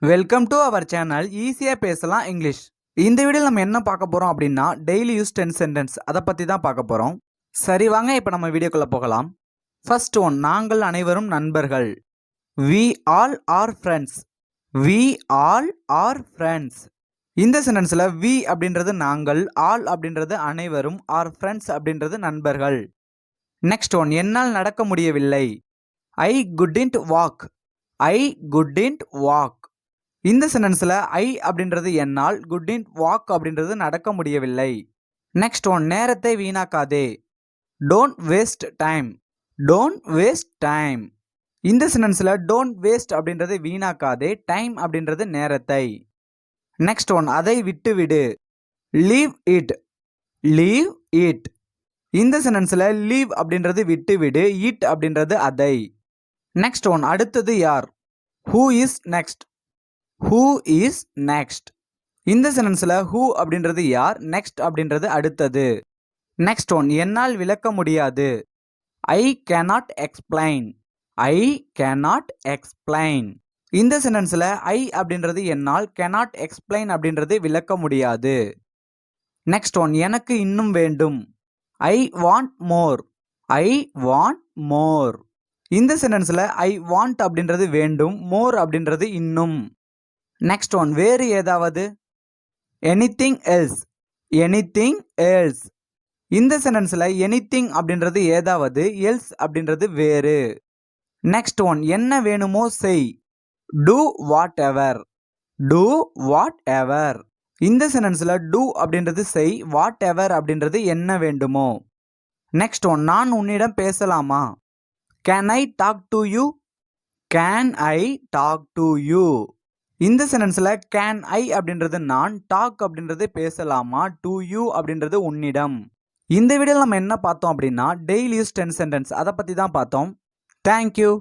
Welcome to our channel ஈஸியா பேசலாம் English. இந்த வீடியோல நம்ம என்ன பார்க்க போறோம் அப்படின்னா டெய்லி யூஸ் 10 சென்டென்ஸ் அதை பத்தி தான் பார்க்க போறோம். சரி வாங்க இப்போ நம்ம வீடியோக்குள்ள போகலாம். ஃபர்ஸ்ட் ஒன், நாங்கள் அனைவரும் நண்பர்கள். We all are friends. We all are friends. இந்த சென்டென்ஸ்ல we அப்படின்றது நாங்கள், all அப்படின்றது அனைவரும், are friends அப்படின்றது நண்பர்கள். நெக்ஸ்ட் ஒன், என்னால் நடக்க முடியவில்லை. I couldn't walk. I couldn't walk. இந்த சென்டென்ஸ்ல ஐ அப்படின்றது என்னால், couldn't walk அப்படின்றது நடக்க முடியவில்லை. நெக்ஸ்ட் ஒன், நேரத்தை வீணாக்காதே. Don't waste time. Don't waste time. இந்த சென்டென்ஸ்ல don't waste அப்படின்றது வீணாக்காதே, டைம் அப்படின்றது நேரத்தை. நெக்ஸ்ட் ஒன், அதை விட்டுவிடு. Leave it. Leave it. இந்த சென்டென்ஸ்ல leave அப்படின்றது விட்டுவிடு, it அப்படின்றது அதை. நெக்ஸ்ட் ஒன், அடுத்தது யார். Who is next. Who is next. இந்த சென்டென்ஸ்ல who அப்படின்றது யார், next அப்படின்றது அடுத்தது. நெக்ஸ்ட் ஒன், என்னால் விளக்க முடியாது. I cannot explain. I cannot explain. இந்த சென்டென்ஸ்ல I அப்படின்றது என்னால், cannot explain அப்படின்றது விளக்க முடியாது. நெக்ஸ்ட் ஒன், எனக்கு இன்னும் வேண்டும். I want more. I want more. இந்த சென்டென்ஸ்ல I want அப்படின்றது வேண்டும், more அப்படின்றது இன்னும். நெக்ஸ்ட் ஒன், வேறு ஏதாவது. Anything else. Anything else. இந்த சென்டென்ஸ்ல எனிதிங் அப்படின்றது ஏதாவது, எல்ஸ் அப்படின்றது வேறு. நெக்ஸ்ட் ஒன், என்ன வேணுமோ செய். Do whatever. Do whatever. இந்த சென்டென்ஸ்ல டூ அப்படின்றது செய், வாட் எவர் அப்படின்றது என்ன வேண்டுமோ. நெக்ஸ்ட் ஒன், நான் உன்னிடம் பேசலாமா. Can I talk to you. Can I talk to you. இந்த சென்டென்ஸ்ல கேன் ஐ அப்படின்றது நான், டாக் அப்படின்றது பேசலாமா, டு யூ அப்படின்றது உன்னிடம். இந்த வீடியோல நம்ம என்ன பார்த்தோம் அப்படின்னா டெய்லி யூஸ் 10 சென்டென்ஸ் அதை பத்தி தான் பார்த்தோம். தேங்க்யூ.